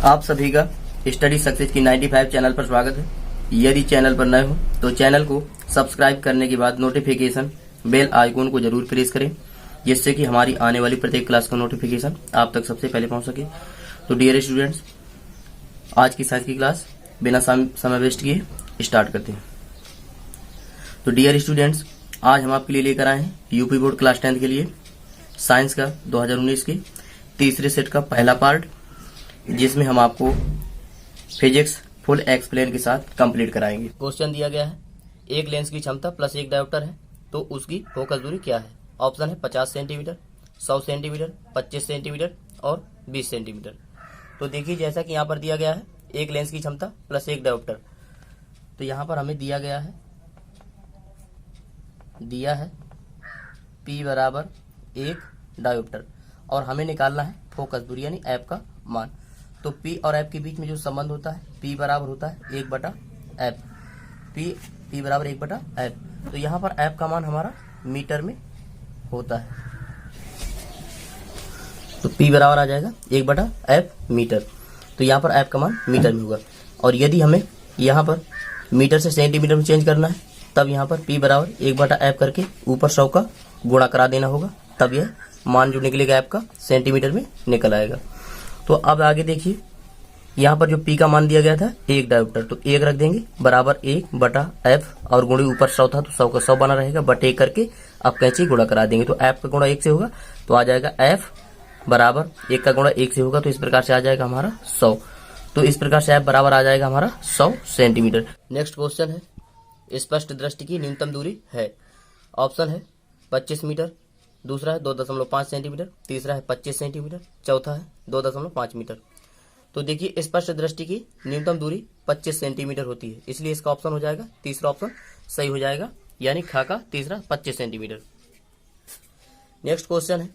आप सभी का स्टडी सक्सेस की 95 चैनल पर स्वागत है। यदि चैनल पर नए हो तो चैनल को सब्सक्राइब करने के बाद नोटिफिकेशन बेल आइकॉन को जरूर प्रेस करें, जिससे कि हमारी आने वाली प्रत्येक क्लास का नोटिफिकेशन आप तक सबसे पहले पहुंच सके। तो डियर स्टूडेंट्स, आज की साइंस की क्लास बिना समय वेस्ट किए स्टार्ट करते हैं। तो डियर स्टूडेंट्स, आज हम आपके लिए लेकर आए हैं यूपी बोर्ड क्लास 10 के लिए साइंस का 2019 के तीसरे सेट का पहला पार्ट, जिसमें हम आपको फिजिक्स फुल एक्सप्लेन के साथ कंप्लीट कराएंगे। क्वेश्चन दिया गया है, एक लेंस की क्षमता प्लस एक डायोप्टर है तो उसकी फोकस दूरी क्या है। ऑप्शन है 50 सेंटीमीटर, 100 सेंटीमीटर, 25 सेंटीमीटर और 20 सेंटीमीटर। तो देखिए, जैसा कि यहाँ पर दिया गया है एक लेंस की क्षमता प्लस एक डायोप्टर, तो यहाँ पर हमें दिया है P बराबर एक डायोप्टर और हमें निकालना है फोकस दूरी यानी एफ का मान। तो P और एफ के बीच में जो संबंध होता है P बराबर होता है 1/f। P बराबर 1/f। तो यहाँ पर एफ का मान हमारा मीटर में होता है, तो P बराबर आ जाएगा 1/f मीटर। तो यहाँ पर एफ का मान मीटर में होगा। और यदि हमें यहाँ पर मीटर से सेंटीमीटर में चेंज करना है, तब यहाँ पर P बराबर 1/f करके ऊपर 100 का गुणा करा देना होगा, तब यह मान जो निकलेगा एफ का सेंटीमीटर में निकल आएगा। तो अब आगे देखिए, यहाँ पर जो P का मान दिया गया था एक डायोप्टर, तो एक रख देंगे बराबर 1/f और गुणे ऊपर 100 था तो 100 का 100 बना रहेगा, बट एक करके अब कैंची गुणा करा देंगे। तो f का गुणा 1 से होगा तो आ जाएगा f बराबर 1 का गुणा 1 से होगा, तो इस प्रकार से आ जाएगा हमारा 100। तो इस प्रकार से f बराबर आ जाएगा हमारा 100 सेंटीमीटर। नेक्स्ट क्वेश्चन है, स्पष्ट दृष्टि की न्यूनतम दूरी है। ऑप्शन है 25 मीटर, दूसरा है 2.5 सेंटीमीटर, तीसरा है 25 सेंटीमीटर, चौथा है 2.5 मीटर। तो देखिए, स्पष्ट दृष्टि की न्यूनतम दूरी 25 सेंटीमीटर होती है, इसलिए इसका ऑप्शन हो जाएगा तीसरा ऑप्शन सही हो जाएगा, यानी खा का तीसरा 25 सेंटीमीटर। नेक्स्ट क्वेश्चन है,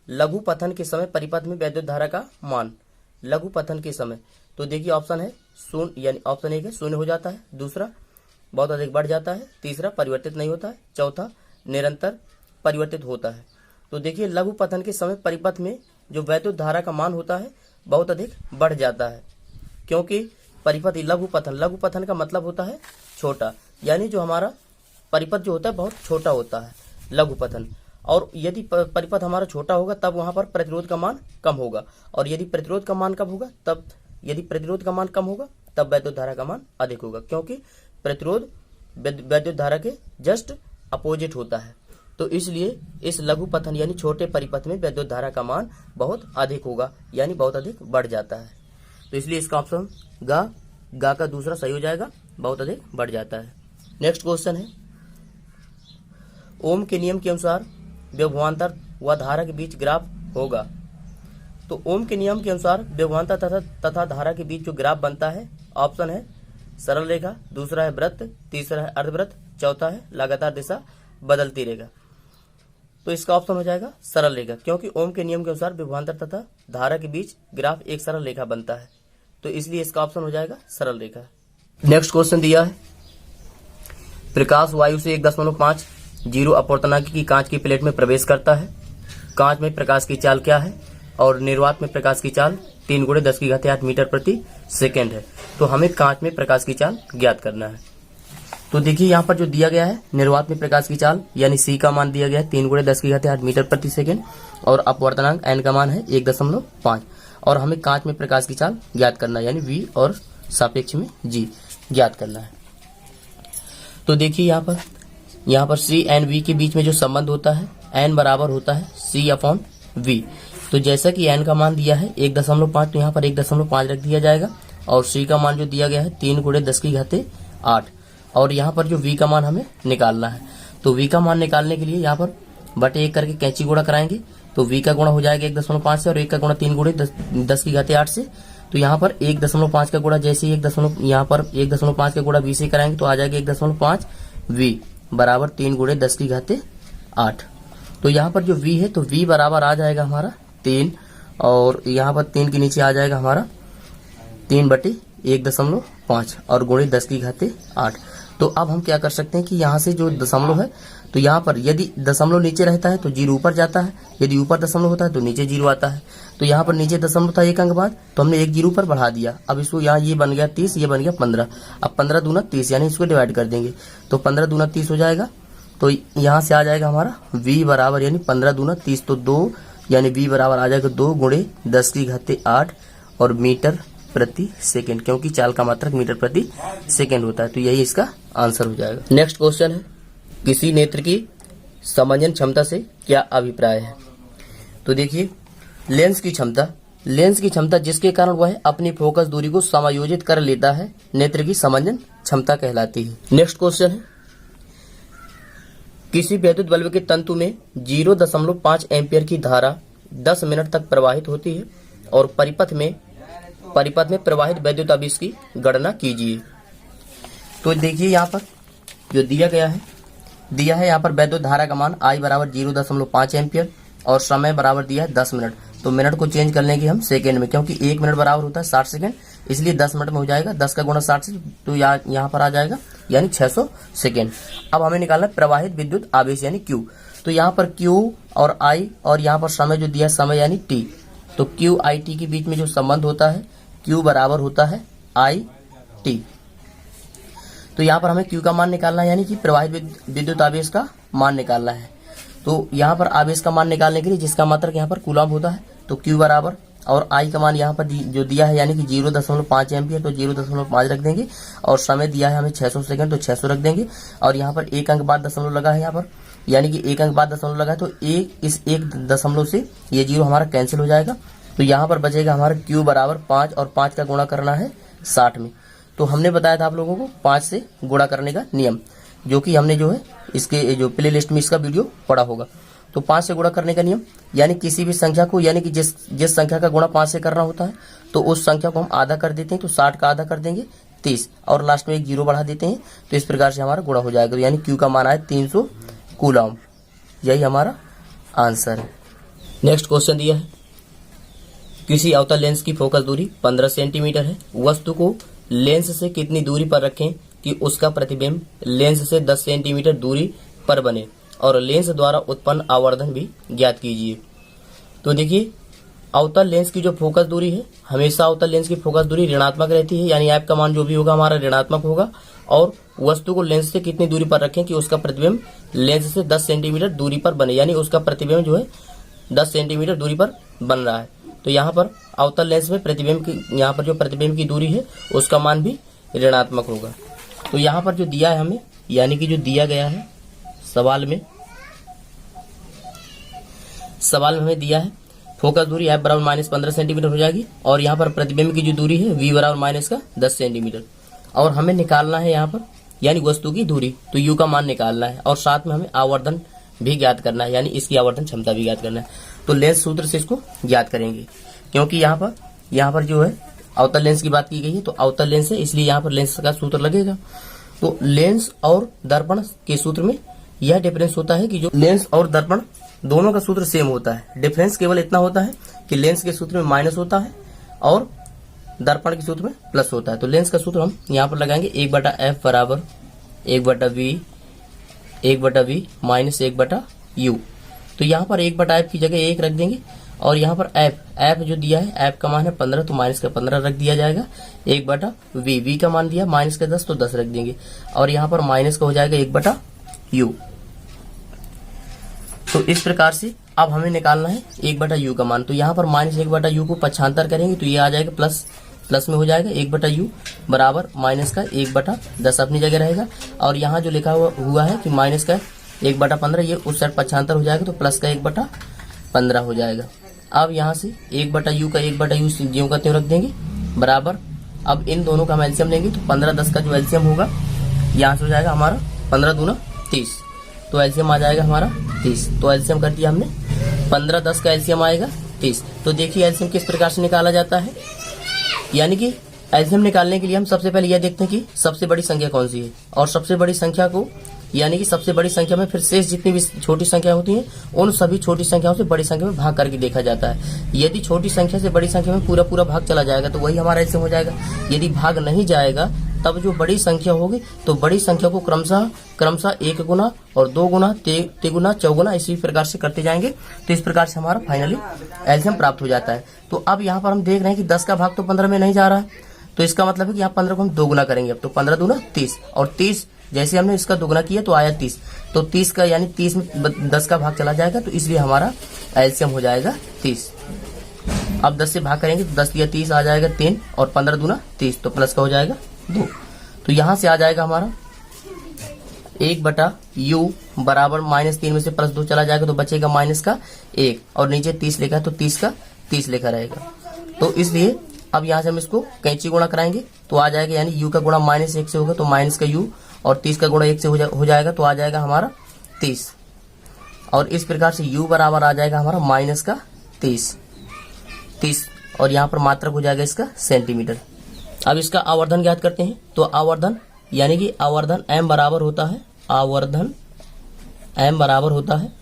लघु पथन के समय परिपथ में वैद्युत धारा का मान। लघु पथन के समय, तो देखिए ऑप्शन है शून्य, यानी ऑप्शन 1 है शून्य हो जाता है, दूसरा बहुत अधिक बढ़ जाता है, तीसरा परिवर्तित नहीं होता है, चौथा निरंतर परिवर्तित होता है। तो देखिए, लघु पथन के समय परिपथ में जो वैद्युत धारा का मान होता है बहुत अधिक बढ़ जाता है, क्योंकि परिपथ लघु पथन का मतलब होता है छोटा, यानी जो हमारा परिपथ जो होता है बहुत छोटा होता है लघु पथन। और यदि परिपथ हमारा छोटा होगा तब वहां पर प्रतिरोध का मान कम होगा, और यदि प्रतिरोध का मान कम होगा तब वैद्युत धारा का मान अधिक होगा, क्योंकि प्रतिरोध वैद्युत धारा के जस्ट अपोजिट होता है। तो इसलिए इस लघु पथन यानी छोटे परिपथ में वैद्युत धारा का मान बहुत अधिक होगा, यानी बहुत अधिक बढ़ जाता है। तो इसलिए इसका ऑप्शन गा का दूसरा सही हो जाएगा, बहुत अधिक बढ़ जाता है। नेक्स्ट क्वेश्चन है, ओम के नियम के अनुसार विभवांतर व धारा के बीच ग्राफ होगा। तो ओम के नियम के अनुसार विभवांतर तथा धारा के बीच जो ग्राफ बनता है, ऑप्शन है सरल रेखा, दूसरा है वृत्त, तीसरा है अर्धवृत्त, चौथा है लगातार दिशा बदलती रेखा। तो इसका ऑप्शन हो जाएगा सरल रेखा, क्योंकि ओम के नियम के अनुसार विभवांतर तथा धारा के बीच ग्राफ एक सरल रेखा बनता है, तो इसलिए इसका ऑप्शन हो जाएगा सरल रेखा। नेक्स्ट क्वेश्चन दिया है, प्रकाश वायु से 1.50 अपूर्णांक की कांच की प्लेट में प्रवेश करता है। कांच में प्रकाश की चाल क्या है, और निर्वात में प्रकाश की चाल 3 × 10⁸ मीटर प्रति सेकेंड है। तो हमें कांच में प्रकाश की चाल ज्ञात करना है। तो देखिए, यहाँ पर जो दिया गया है निर्वात में प्रकाश की चाल यानी C का मान दिया गया है 3 × 10⁸ मीटर प्रति सेकेंड, और अपवर्तनांक n का मान है 1.5, और हमें कांच में प्रकाश की चाल ज्ञात करना है, यानी V और सापेक्ष में G ज्ञात करना है। तो देखिए, यहाँ पर C एंड V के बीच में जो संबंध होता है n बराबर होता है C/V। तो जैसा कि n का मान दिया है 1.5, तो यहाँ पर 1.5 रख दिया जाएगा, और C का मान जो दिया गया है 3 × 10⁸, और यहाँ पर जो V का मान हमें निकालना है। तो V का मान निकालने के लिए यहाँ पर बटे 1 करके कैंची गुणा कराएंगे, तो V का गुणा हो जाएगा 1.5 से, और 1 का गुणा 3 × 10⁸ से। तो यहाँ पर 1.5 का गुणा जैसे ही यहाँ पर 1.5 का गुणा V से कराएंगे तो आ जाएगा 1.5 V बराबर 3 × 10⁸। तो यहाँ पर जो V है तो V बराबर आ जाएगा हमारा 3, और यहाँ पर 3 के नीचे आ जाएगा हमारा 3/1.5 और गुणे 10⁸। तो अब हम क्या कर सकते हैं कि यहाँ से जो दशमलव है, तो यहाँ पर यदि दशमलव नीचे रहता है तो 0 ऊपर जाता है, यदि ऊपर दशमलव होता है तो नीचे 0 आता है। तो यहाँ पर नीचे दशमलव था 1 अंक बाद, तो हमने 1 0 ऊपर बढ़ा दिया। अब इसको यहाँ ये बन गया 30, ये बन गया 15। अब 15 दूना 30, यानी इसको डिवाइड कर देंगे तो 15 दूना 30 हो जाएगा। तो यहाँ से आ जाएगा हमारा v बराबर, यानी 15 दूना 30 तो 2, यानी v बराबर आ जाएगा 2 गुणे 10 की घाते 8 और मीटर प्रति सेकंड, क्योंकि चाल का मात्रक मीटर प्रति सेकंड होता है। तो यही इसका आंसर हो जाएगा। नेक्स्ट क्वेश्चन है, किसी नेत्र की समंजन क्षमता से क्या अभिप्राय है। तो देखिए, लेंस की क्षमता जिसके कारण वह अपनी फोकस दूरी को समायोजित कर लेता है, नेत्र की समंजन क्षमता कहलाती है। नेक्स्ट क्वेश्चन है, किसी विद्युत बल्ब के तंतु में 0.5 एम्पियर की धारा 10 मिनट तक प्रवाहित होती है और परिपथ में प्रवाहित वैद्युत आवेश की गणना कीजिए। तो देखिए, यहाँ पर जो दिया है यहाँ पर वैद्युत धारा का मान I बराबर 0.5 एम्पियर और समय बराबर दिया है 10 मिनट। तो मिनट को चेंज कर लेंगे हम सेकेंड में, क्योंकि 1 मिनट बराबर होता है 60 सेकेंड, इसलिए 10 मिनट में हो जाएगा 10 का गुणा 60 से, तो यहाँ पर आ जाएगा यानी 600 सेकेंड। अब हमें निकालना है प्रवाहित विद्युत आवेश यानी Q। तो यहाँ पर Q और I और यहाँ पर समय जो दिया है समय यानी T, तो Q I T के बीच में जो संबंध होता है Q बराबर होता है I T। तो यहाँ पर हमें Q का मान निकालना है, यानी कि प्रवाहित विद्युत आवेश का मान निकालना है। तो यहाँ पर आवेश का मान निकालने के लिए जिसका मात्रक यहाँ पर कूलम्ब होता है, तो Q बराबर और I का मान यहाँ पर जो दिया है यानी कि 0.5 एम्पियर, तो 0.5 रख देंगे और समय दिया है हमें 600 सेकंड, तो 600 रख देंगे। और यहाँ पर 1 अंक बाद दशमलव लगा है यहाँ पर, यानी कि 1 अंक बाद दशमलव लगा है, तो इस 1 दशमलव से ये 0 हमारा कैंसिल हो जाएगा। तो यहाँ पर बचेगा हमारा Q बराबर 5 और 5 का गुणा करना है 60 में। तो हमने बताया था आप लोगों को 5 से गुणा करने का नियम, जो कि हमने जो है इसके जो प्ले लिस्ट में इसका वीडियो पढ़ा होगा। तो 5 से गुणा करने का नियम, यानी किसी भी संख्या को, यानी कि जिस संख्या का गुणा 5 से करना होता है तो उस संख्या को हम आधा कर देते हैं, तो 60 का आधा कर देंगे 30 और लास्ट में एक 0 बढ़ा देते हैं। तो इस प्रकार से हमारा गुणा हो जाएगा। तो यानी Q का मान आया 300 कूलम्ब। यही हमारा आंसर है। नेक्स्ट क्वेश्चन दिया है, किसी अवतल लेंस की फोकस दूरी 15 सेंटीमीटर है। वस्तु को लेंस से कितनी दूरी पर रखें कि उसका प्रतिबिंब लेंस से 10 सेंटीमीटर दूरी पर बने और लेंस द्वारा उत्पन्न आवर्धन भी ज्ञात कीजिए। तो देखिए, अवतल लेंस की जो फोकस दूरी है, हमेशा अवतल लेंस की फोकस दूरी ऋणात्मक रहती है, यानी ऐप का मान जो भी होगा हमारा ऋणात्मक होगा। और वस्तु को लेंस से कितनी दूरी पर रखें कि उसका प्रतिबिंब लेंस से 10 सेंटीमीटर दूरी पर बने, यानी उसका प्रतिबिंब जो है 10 सेंटीमीटर दूरी पर बन रहा है। तो यहाँ पर अवतल लेंस में प्रतिबिंब की, यहाँ पर जो प्रतिबिंब की दूरी है उसका मान भी ऋणात्मक होगा। तो यहाँ पर जो दिया है हमें, यानी कि जो दिया गया है सवाल में हमें दिया है फोकस दूरी ऐप बराबर -15 सेंटीमीटर हो जाएगी और यहाँ पर प्रतिबिंब की जो दूरी है V बराबर -10 सेंटीमीटर। और हमें निकालना है यहाँ पर यानी वस्तु की दूरी, तो U का मान निकालना है और साथ में हमें आवर्धन भी ज्ञात करना है, यानी इसकी आवर्धन क्षमता भी ज्ञात करना है। तो लेंस सूत्र से इसको ज्ञात करेंगे, क्योंकि यहाँ पर जो है अवतल लेंस की बात की गई है, तो अवतल लेंस है इसलिए यहाँ पर लेंस का सूत्र लगेगा। तो लेंस और दर्पण के सूत्र में यह डिफरेंस होता है कि जो लेंस और दर्पण दोनों का सूत्र सेम होता है। डिफरेंस केवल इतना होता है कि लेंस के सूत्र में माइनस होता है और दर्पण के सूत्र में प्लस होता है। तो लेंस का सूत्र हम यहाँ पर लगाएंगे 1/f बराबर 1/v माइनस 1/u। तो यहाँ पर 1/f की जगह 1 रख देंगे और यहाँ पर f जो दिया है, f का मान है 15, तो माइनस का 15 रख दिया जाएगा। 1/v का मान दिया माइनस का 10, तो 10 रख देंगे और यहाँ पर माइनस का हो जाएगा 1/u। तो इस प्रकार से अब हमें निकालना है 1/u का मान। तो यहाँ पर माइनस 1/u को पक्षांतर करेंगे तो ये आ जाएगा प्लस में हो जाएगा 1/u बराबर माइनस का 1/10 अपनी जगह रहेगा। और यहाँ जो लिखा हुआ है कि माइनस का 1/15, ये उस साइड पक्षांतर हो जाएगा, तो प्लस का 1/15 हो जाएगा। अब यहाँ से 1/u का 1/u ज्यों का त्यों रख देंगे बराबर। अब इन दोनों का हम एलसीएम लेंगे, तो 15-10 का जो एलसीएम होगा यहाँ से हो जाएगा हमारा 15 दूना 30, तो एलसीएम आ जाएगा हमारा 30। तो एलसीएम कर दिया हमने, 15-10 का एलसीएम आएगा 30। तो देखिए एलसीएम किस प्रकार से निकाला जाता है, यानी कि एलसीएम निकालने के लिए हम सबसे पहले यह देखते हैं कि सबसे बड़ी संख्या कौन सी है, और सबसे बड़ी संख्या को, यानी कि सबसे बड़ी संख्या में फिर शेष जितनी भी छोटी संख्या होती हैं उन सभी छोटी संख्याओं से बड़ी संख्या में भाग करके देखा जाता है। यदि छोटी संख्या से बड़ी संख्या में पूरा भाग चला जाएगा तो वही हमारा एलसीएम हो जाएगा। यदि भाग नहीं जाएगा तब जो बड़ी संख्या होगी तो बड़ी संख्या को क्रमशः 1 गुना और 2 गुना, तिगुना, चौगुना इसी प्रकार से करते जाएंगे। तो इस प्रकार से हमारा फाइनली एलसीएम प्राप्त हो जाता है। तो अब यहाँ पर हम देख रहे हैं कि 10 का भाग तो 15 में नहीं जा रहा है, तो इसका मतलब है कि यहाँ 15 को हम 2 गुना करेंगे। अब तो 15 दूना 30 और 30 जैसे हमने इसका 2 गुना किया तो आया 30। तो 30 का यानी 30 में 10 का भाग चला जाएगा, तो इसलिए हमारा एलसीएम हो जाएगा 30। अब 10 से भाग करेंगे तो 10 या 30 आ जाएगा 3 और 15 दूना 30, तो प्लस का हो जाएगा 2। तो यहाँ से आ जाएगा हमारा 1/u बराबर -3 में से +2 चला जाएगा तो बचेगा -1 और नीचे 30 लिखा है तो 30 का 30 लिखा रहेगा। तो इसलिए अब यहाँ से हम इसको कैंची गुणा कराएंगे तो आ जाएगा, यानी u का गुणा -1 से होगा तो माइनस का u और 30 का गुणा 1 से हो जाएगा तो आ जाएगा हमारा 30। और इस प्रकार से u बराबर आ जाएगा हमारा -30 और यहाँ पर मात्रक हो जाएगा इसका सेंटीमीटर। अब इसका आवर्धन ज्ञात करते हैं। तो आवर्धन यानी कि आवर्धन m बराबर होता है, आवर्धन m बराबर होता है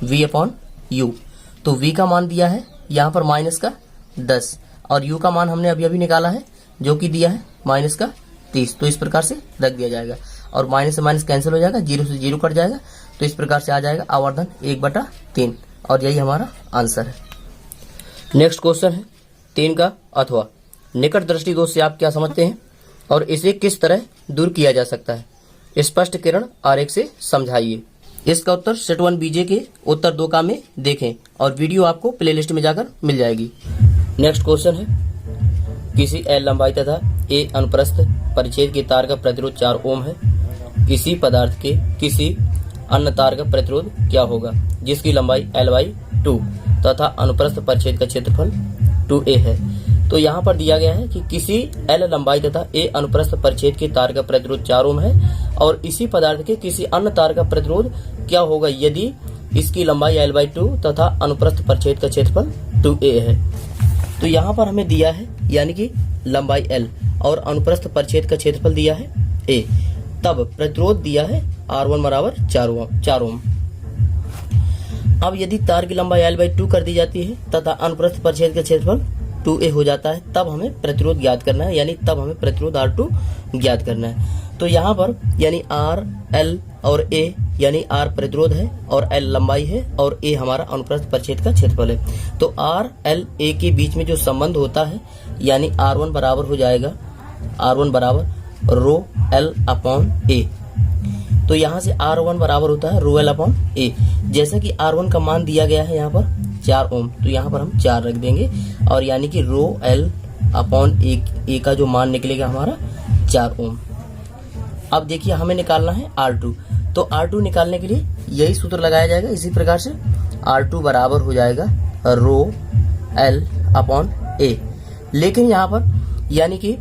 v/u। तो v का मान दिया है यहाँ पर -10 और u का मान हमने अभी निकाला है जो कि दिया है -30। तो इस प्रकार से रख दिया जाएगा और माइनस से माइनस कैंसिल हो जाएगा, 0 से 0 कट जाएगा। तो इस प्रकार से आ जाएगा आवर्धन 1/3 और यही हमारा आंसर है। नेक्स्ट क्वेश्चन है 3 का अथवा। निकट दृष्टि दोष से आप क्या समझते हैं और इसे किस तरह दूर किया जा सकता है? स्पष्ट किरण आरेख से समझाइए। इसका उत्तर सेट 1 बीजे के उत्तर 2 का में देखें और वीडियो आपको प्लेलिस्ट में जाकर मिल जाएगी। नेक्स्ट क्वेश्चन है किसी एल लंबाई तथा ए अनुप्रस्थ परिच्छेद के तार का प्रतिरोध 4 ओम है। इसी पदार्थ के किसी अन्य तार का प्रतिरोध क्या होगा जिसकी लंबाई L/2 तथा अनुप्रस्थ परिच्छेद का क्षेत्रफल 2a है। तो यहाँ पर दिया गया है कि किसी L लंबाई तथा A अनुप्रस्थ परिच्छेद के तार का प्रतिरोध 4 ओम है और इसी पदार्थ के किसी अन्य तार का प्रतिरोध क्या होगा यदि इसकी लंबाई L/2 तथा अनुप्रस्थ परिच्छेद का क्षेत्रफल 2a है। तो यहाँ पर हमें दिया है यानी कि लंबाई L और अनुप्रस्थ परिच्छेद का क्षेत्रफल दिया है a, तब प्रतिरोध दिया है R1 बराबर 4 ओम। अब यदि तार की लंबाई L/2 कर दी जाती है तथा अनुप्रस्थ परिच्छेद का क्षेत्रफल 2a हो जाता है, तब हमें प्रतिरोध ज्ञात करना है, यानी तब हमें प्रतिरोध R2 ज्ञात करना है। तो यहाँ पर यानी R, L और A यानी R प्रतिरोध है और L लंबाई है और A हमारा अनुप्रस्थ परिच्छेद का क्षेत्रफल है। तो R, L, A के बीच में जो संबंध होता है यानी R1 बराबर हो जाएगा, R1 बराबर ρL/A। तो यहाँ से R1 बराबर होता है ρL/A। जैसा कि R1 का मान दिया गया है यहाँ पर 4 ओम, तो यहाँ पर हम 4 रख देंगे और यानी कि ρL/A का जो मान निकलेगा हमारा 4 ओम। अब देखिए हमें निकालना है R2। तो R2 निकालने के लिए यही सूत्र लगाया जाएगा इसी प्रकार से। R2 बराबर हो जाएगा ρL/A। लेकिन यहाँ पर यानी कि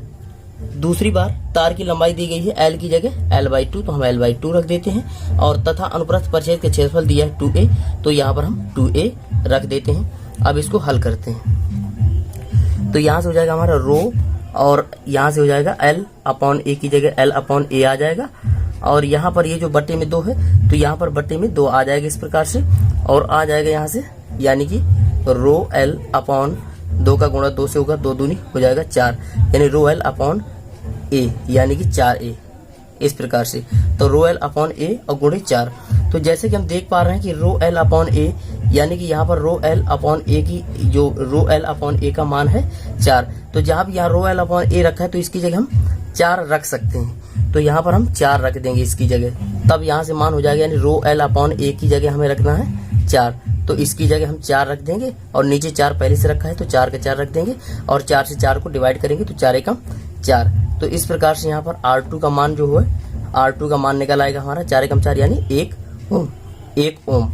दूसरी बार तार की लंबाई दी गई है L की जगह L/2, तो हम L/2 रख देते हैं और तथा अनुप्रस्थ परिच्छेद का क्षेत्रफल दिया है 2a, तो यहाँ पर हम 2a रख देते हैं। अब इसको हल करते हैं तो यहाँ से हो जाएगा हमारा रो और यहाँ से हो जाएगा L/A की जगह L/A आ जाएगा और यहाँ पर ये जो बट्टे में 2 है तो यहाँ पर बट्टे में 2 आ जाएगा इस प्रकार से और आ जाएगा यहाँ से यानी कि ρL/2 का गुणा 2 से होगा, 2 दूनी हो जाएगा 4 यानी ρL/A यानी कि 4a इस प्रकार से। तो ρL/A और गुणे 4। तो जैसे कि हम देख पा रहे हैं कि ρL/A यानी कि यहाँ पर ρL/A की जो ρL/A का मान है 4, तो जहाँ भी यहाँ ρL/A रखा है तो इसकी जगह हम 4 रख सकते हैं। तो यहाँ पर हम 4 रख देंगे इसकी जगह, तब यहाँ से मान हो जाएगा यानी ρL/A की जगह हमें रखना है 4, तो इसकी जगह हम 4 रख देंगे और नीचे 4 पहले से रखा है तो 4 का 4 रख देंगे और 4 से 4 को डिवाइड करेंगे तो 4 एकम 4। तो इस प्रकार से यहाँ पर R2 का मान जो है R2 का मान निकल आएगा हमारा 4 एकम 4 यानी 1 ओम।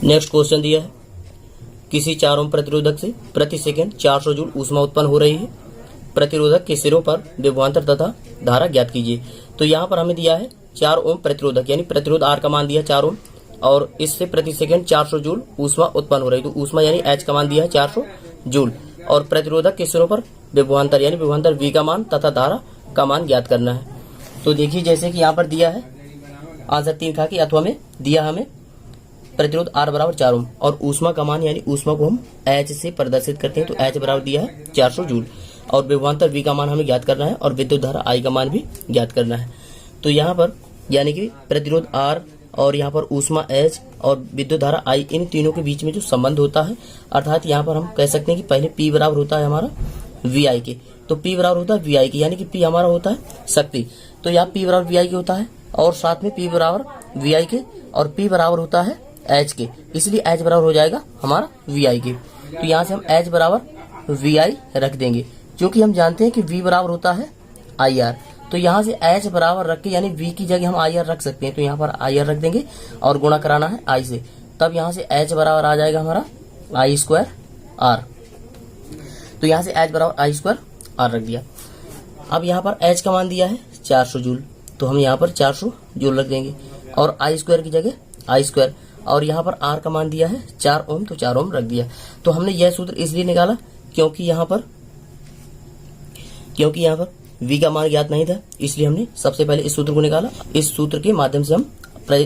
नेक्स्ट क्वेश्चन दिया है किसी 4 ओम प्रतिरोधक से प्रति सेकंड 400 जूल ऊष्मा उत्पन्न हो रही है। प्रतिरोधक के सिरों पर विभवांतर तथा धारा ज्ञात कीजिए। तो यहाँ पर हमें दिया है 4 ओम प्रतिरोधक यानी प्रतिरोध R का मान दिया 4 ओम और इससे प्रति सेकंड 400 जूल ऊष्मा उत्पन्न हो रही है। तो ऊष्मा यानी H का मान दिया है 400 जूल और प्रतिरोधक के सिरों पर विभवांतर यानी विभवांतर V का मान तथा धारा का मान ज्ञात करना है। तो देखिए जैसे कि यहाँ पर दिया है आंसर 3 का कि अथवा में दिया हमें प्रतिरोध R बराबर 4 ओम और ऊष्मा का मान यानी ऊष्मा को हम H से प्रदर्शित करते हैं तो H बराबर दिया है 400 जूल। और विभवांतर V का मान हमें ज्ञात करना है और विद्युत धारा I का मान भी ज्ञात करना है। तो यहाँ पर यानी कि प्रतिरोध R और यहाँ पर ऊष्मा H और विद्युत धारा I, इन तीनों के बीच में जो संबंध होता है, अर्थात यहाँ पर हम कह सकते हैं कि पहले P बराबर होता है हमारा VI के, तो P बराबर होता है VI के, यानी कि P हमारा होता है शक्ति, तो यहाँ P बराबर VI के होता है और साथ में P बराबर VI के और P बराबर होता है H के, इसलिए H बराबर हो जाएगा हमारा VI के। तो यहाँ से हम H बराबर VI रख देंगे, क्योंकि हम जानते हैं कि V बराबर होता है IR, तो यहाँ से H बराबर रख के यानी V की जगह हम IR रख सकते हैं, तो यहाँ पर IR रख देंगे और गुणा कराना है I से, तब यहाँ से H बराबर आ जाएगा हमारा I स्क्वायर R। तो यहाँ से H बराबर I स्क्वायर R रख दिया। अब यहाँ पर H का मान दिया है 400 जूल, तो हम यहाँ पर 400 जूल रख देंगे और I स्क्वायर की जगह I स्क्वायर, और यहाँ पर R का मान दिया है 4 ओम, तो 4 ओम रख दिया। तो हमने यह सूत्र इसलिए निकाला क्योंकि यहाँ पर V का मान ज्ञात नहीं था, इसलिए हमने सबसे पहले इस सूत्र को निकाला। इस सूत्र के माध्यम से हम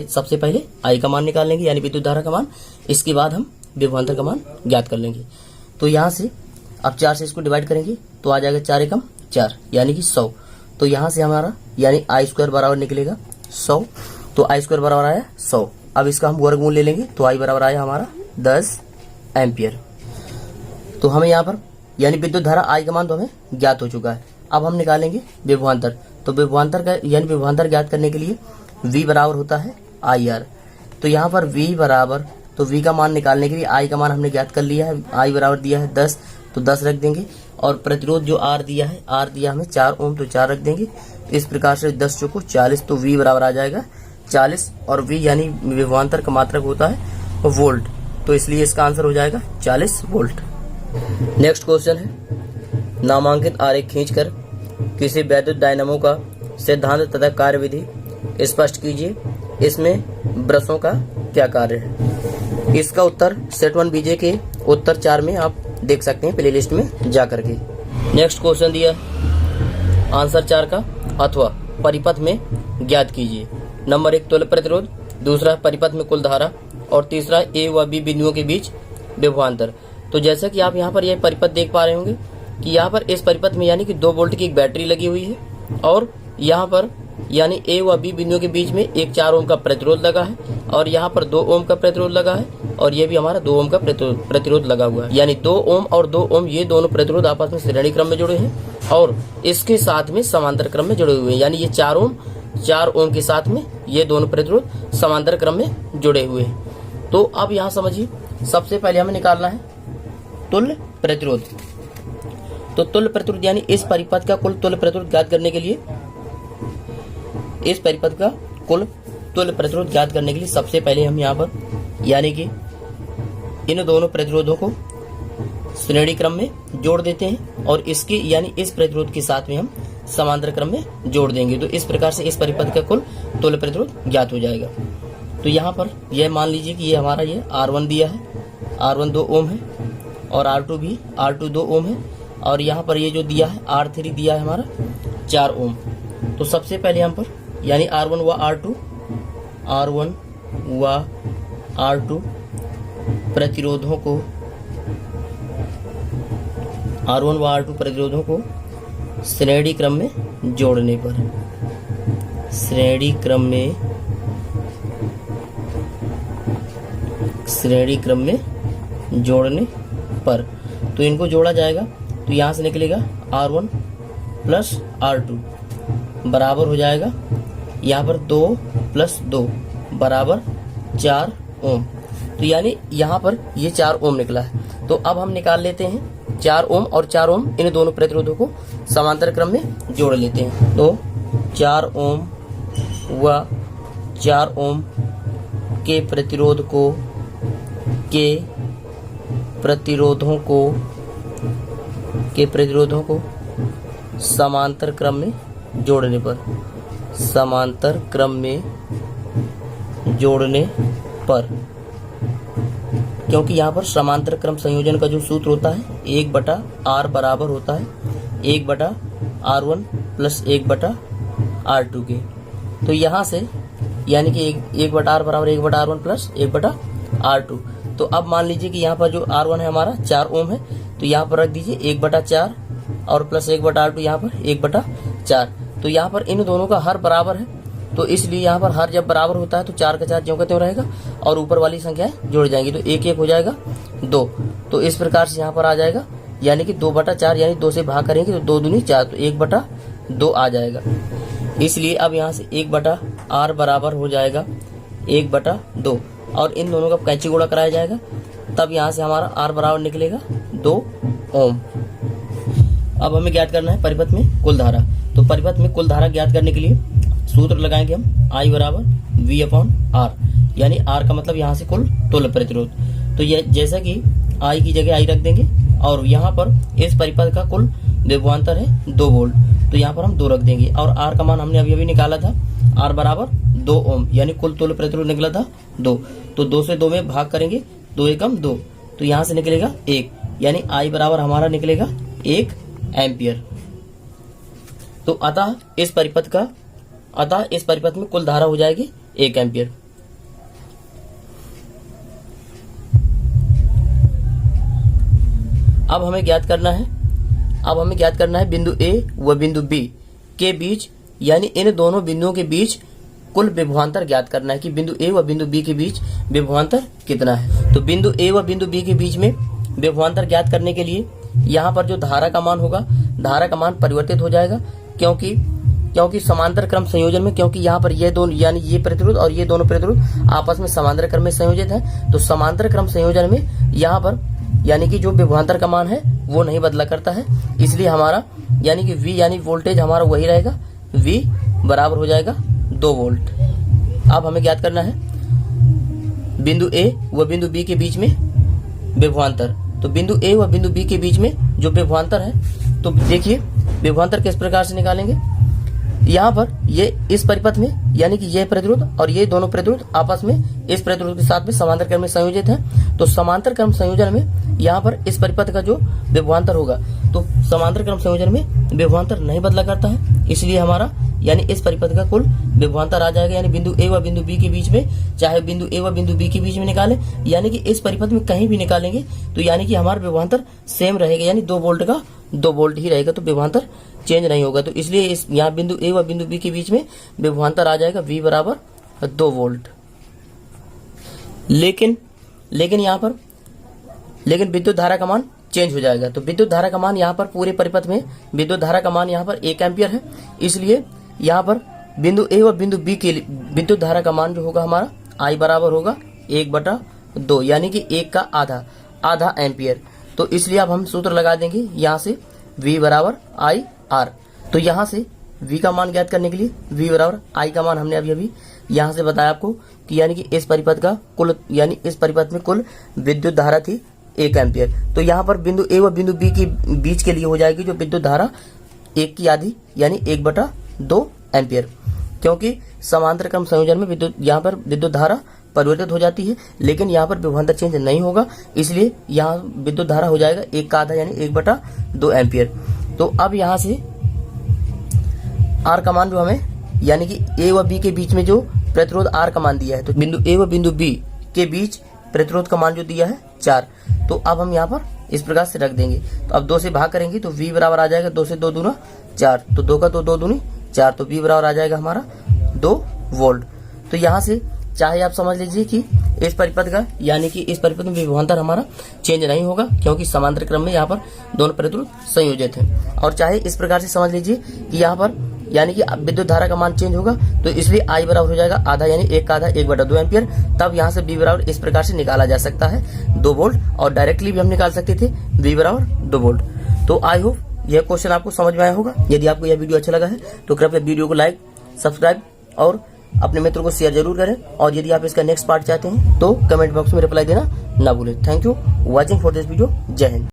सबसे पहले I का मान निकाल लेंगे यानी विद्युत धारा का मान, इसके बाद हम विभवांतर का मान ज्ञात कर लेंगे। तो यहाँ से अब 4 से इसको डिवाइड करेंगे तो आ जाएगा 4 एकम 4 यानी कि 100, तो यहाँ से हमारा यानी I स्क्वायर बराबर निकलेगा 100, तो I स्क्वायर बराबर आया 100। अब इसका हम वर्गमूल ले लेंगे तो I बराबर आया हमारा 10 एम्पियर। तो हमें यहाँ पर यानी विद्युत धारा I का मान तो हमें ज्ञात हो चुका है। अब हम निकालेंगे विभवांतर, तो विभवांतर का यानी विभवांतर ज्ञात करने के लिए V बराबर होता है IR, तो यहाँ पर V बराबर, तो V का मान निकालने के लिए I का मान हमने ज्ञात कर लिया है, I बराबर दिया है 10, तो 10 रख देंगे, और प्रतिरोध जो R दिया है, R दिया हमें 4 ओम, तो 4 रख देंगे। इस प्रकार से 10 चौको 40, तो V बराबर आ जाएगा 40, और V यानी विभवांतर का मात्रक होता है वोल्ट, तो इसलिए इसका आंसर हो जाएगा 40 वोल्ट। नेक्स्ट क्वेश्चन है, नामांकित आरेख खींचकर किसी वैद्युत डायनामो का सिद्धांत तथा कार्यविधि स्पष्ट कीजिए, इसमें ब्रशों का क्या कार्य है। इसका उत्तर सेट 1 बीजे के उत्तर 4 में आप देख सकते हैं प्लेलिस्ट में जा करके। नेक्स्ट क्वेश्चन दिया आंसर 4 का, अथवा परिपथ में ज्ञात कीजिए। नंबर 1 तुल्य प्रतिरोध, दूसरा परिपथ में कुल धारा, और तीसरा A व B बिंदुओं के बीच विभवांतर। तो जैसा कि आप यहाँ पर यह परिपथ देख पा रहे होंगे कि यहाँ पर इस परिपथ में यानी कि 2 वोल्ट की एक बैटरी लगी हुई है, और यहाँ पर यानी A व B बिंदुओं के बीच में एक 4 ओम का प्रतिरोध लगा है, और यहाँ पर 2 ओम का प्रतिरोध लगा है, और ये भी हमारा 2 ओम का प्रतिरोध लगा हुआ है। यानी 2 ओम और 2 ओम ये दोनों प्रतिरोध आपस में श्रेणी क्रम में जुड़े हैं और इसके साथ में समांतर क्रम में जुड़े हुए हैं, यानी ये 4 ओम के साथ में ये दोनों प्रतिरोध समांतर क्रम में जुड़े हुए हैं। तो अब यहाँ समझिए, सबसे पहले हमें निकालना है तुल्य प्रतिरोध। तो तुल्य प्रतिरोध यानी इस परिपथ का कुल तुल्य प्रतिरोध ज्ञात करने के लिए, इस परिपथ का कुल तुल्य प्रतिरोध ज्ञात करने के लिए सबसे पहले हम यहाँ पर यानी कि इन दोनों प्रतिरोधों को श्रेणी क्रम में जोड़ देते हैं और इसके यानी इस प्रतिरोध के साथ में हम समांतर क्रम में जोड़ देंगे। तो इस प्रकार से इस परिपथ का कुल तुल्य प्रतिरोध ज्ञात हो जाएगा। तो यहाँ पर यह मान लीजिए कि ये हमारा ये R1 दिया है, R1 2 ओम है, और R2 2 ओम है, और यहाँ पर ये जो दिया है R3 दिया है हमारा 4 ओम। तो सबसे पहले हम पर यानी R1 व R2 प्रतिरोधों को श्रेणी क्रम में जोड़ने पर, श्रेणी क्रम में जोड़ने पर तो इनको जोड़ा जाएगा। तो यहाँ से निकलेगा R1 प्लस R2 बराबर हो जाएगा यहाँ पर 2 प्लस 2 बराबर 4 ओम। तो यानी यहाँ पर ये 4 ओम निकला है। तो अब हम निकाल लेते हैं 4 ओम और 4 ओम, इन दोनों प्रतिरोधों को समांतर क्रम में जोड़ लेते हैं। तो 4 ओम व 4 ओम के प्रतिरोधों को समांतर क्रम में जोड़ने पर क्योंकि यहाँ पर समांतर क्रम संयोजन का जो सूत्र होता है 1/r बराबर होता है 1/r1 प्लस 1/r2 के। तो यहाँ से यानी कि 1/r बराबर 1/r1 प्लस 1/r2। तो अब मान लीजिए कि यहाँ पर जो R1 है हमारा 4 ओम है, तो यहाँ पर रख दीजिए 1/4 और प्लस 1/R2 यहाँ पर 1/4। तो यहाँ पर इन दोनों का हर बराबर है, तो इसलिए यहाँ पर हर जब बराबर होता है तो 4 का 4 ज्यों का त्यों रहेगा और ऊपर वाली संख्याएं जुड़ जाएंगी, तो 1 हो जाएगा 2। तो इस प्रकार से यहाँ पर आ जाएगा, यानी कि 2/4, यानी 2 से भाग करेंगे तो 2 दूनी 4, तो 1/2 आ जाएगा। इसलिए अब यहाँ से 1/R बराबर हो जाएगा 1/2, और इन दोनों का कैंची गुणा कराया जाएगा, तब यहाँ से हमारा R बराबर निकलेगा 2 ओम। अब हमें ज्ञात करना है परिपथ में कुल धारा। तो परिपथ में कुल धारा ज्ञात करने के लिए सूत्र लगाएंगे हम I बराबर V/R, यानी R का मतलब यहाँ से कुल तुल्य प्रतिरोध। तो ये जैसा कि I की जगह I रख देंगे, और यहाँ पर इस परिपथ का कुल विभवांतर है 2 वोल्ट, तो यहाँ पर हम 2 रख देंगे, और R का मान हमने अभी निकाला था, R बराबर 2 ओम, यानी कुल तुल्य प्रतिरोध निकला था 2। तो 2 से 2 में भाग करेंगे, 2 एकम 2, तो यहाँ से निकलेगा 1, यानी I बराबर हमारा निकलेगा 1 एम्पियर। तो अतः इस परिपथ में कुल धारा हो जाएगी 1 एम्पियर। अब हमें ज्ञात करना है बिंदु A व बिंदु B के बीच, यानी इन दोनों बिंदुओं के बीच कुल विभवांतर ज्ञात करना है कि बिंदु A व बिंदु B के बीच विभवांतर कितना है। तो बिंदु A व बिंदु B के बीच में विभवांतर ज्ञात करने के लिए यहाँ पर जो धारा का मान होगा, धारा का मान परिवर्तित हो जाएगा, क्योंकि समांतर क्रम संयोजन में, क्योंकि यहाँ पर ये दोनों, यानी ये प्रतिरोध और ये दोनों प्रतिरोध आपस में समांतर क्रम में संयोजित हैं। तो समांतर क्रम संयोजन में यहाँ पर यानी कि जो विभवांतर का मान है वो नहीं बदला करता है, इसलिए हमारा यानी कि V यानी वोल्टेज हमारा वही रहेगा, V बराबर हो जाएगा 2 वोल्ट। अब हमें ज्ञात करना है बिंदु A व बिंदु B के बीच में विभवांतर। तो बिंदु A व बिंदु B के बीच में जो विभवांतर है, तो देखिए विभवांतर किस प्रकार से निकालेंगे। यहाँ पर ये इस परिपथ में, यानी कि ये प्रतिरोध और ये दोनों प्रतिरोध आपस में इस प्रतिरोध के साथ में समांतर क्रम में संयोजित हैं। तो समांतर क्रम संयोजन में यहाँ पर इस परिपथ का जो विभवांतर होगा, तो समांतर क्रम संयोजन में विभवांतर नहीं बदला करता है, इसलिए हमारा यानी इस परिपथ का कुल विभवांतर आ जाएगा, यानी बिंदु A व बिंदु B के बीच में, चाहे बिंदु A व बिंदु B के बीच में निकालें, यानी कि इस परिपथ में कहीं भी निकालेंगे तो यानी कि हमारा विभवांतर सेम रहेगा, यानी 2 वोल्ट का 2 वोल्ट ही रहेगा, तो विभवांतर चेंज नहीं होगा। तो इसलिए इस यहाँ बिंदु A व बिंदु B के बीच में विभवांतर आ जाएगा V बराबर 2 वोल्ट। लेकिन यहाँ पर विद्युत धारा का मान चेंज हो जाएगा। तो विद्युत धारा का मान यहाँ पर पूरे परिपथ में विद्युत धारा का मान यहाँ पर 1 एम्पियर है, इसलिए यहाँ पर बिंदु A व बिंदु B के लिए विद्युत धारा का मान जो होगा हमारा I बराबर होगा 1/2, यानी कि 1 का आधा एम्पियर। तो इसलिए अब हम सूत्र लगा देंगे यहाँ से V बराबर IR। तो यहाँ से V का मान ज्ञात करने के लिए V बराबर I का मान हमने अभी यहाँ से बताया आपको कि यानी कि इस परिपथ का कुल, यानी इस परिपथ में कुल विद्युत धारा थी 1 एम्पियर। तो यहाँ पर बिंदु A व बिंदु B के बीच के लिए हो जाएगी जो विद्युत धारा 1 की आधी, यानी 1/2 एम्पियर, क्योंकि समांतर क्रम संयोजन में यहाँ पर विद्युत धारा परिवर्तित हो जाती है, लेकिन यहाँ पर विभवांतर चेंज नहीं होगा, इसलिए यहाँ विद्युत धारा हो जाएगा 1 का आधा, यानी 1/2 एम्पियर। तो अब यहाँ से R का मान जो हमें, यानी कि A व B के बीच में जो प्रतिरोध R का मान दिया है, तो बिंदु A व बिंदु B के बीच प्रतिरोध का मान जो दिया है 4, तो अब हम यहाँ पर इस प्रकार से रख देंगे। तो अब 2 से भाग करेंगे तो V बराबर आ जाएगा 2 से 2 दूना 4, तो 2 का 2 दूनी 4, तो V बराबर आ जाएगा हमारा 2 वोल्ट। तो यहाँ से चाहे आप समझ लीजिए कि इस परिपथ का, यानी कि इस परिपथ में विभवांतर हमारा चेंज नहीं होगा, क्योंकि समांतर क्रम में यहाँ पर दोनों प्रतिरोध संयोजित हैं, और चाहे इस प्रकार से समझ लीजिए कि यहाँ पर यानी कि विद्युत धारा का मान चेंज होगा, तो इसलिए I बराबर हो जाएगा आधा, यानी 1 का आधा 1/2 एम्पियर। तब यहाँ से V बराबर इस प्रकार से निकाला जा सकता है 2 वोल्ट, और डायरेक्टली भी हम निकाल सकते थे V बराबर 2 वोल्ट। तो आई होप यह क्वेश्चन आपको समझ में आया होगा। यदि आपको यह वीडियो अच्छा लगा है तो कृपया वीडियो को लाइक, सब्सक्राइब और अपने मित्रों को शेयर जरूर करें, और यदि आप इसका नेक्स्ट पार्ट चाहते हैं तो कमेंट बॉक्स में रिप्लाई देना ना भूलें। Thank you watching for this video. जय हिंद।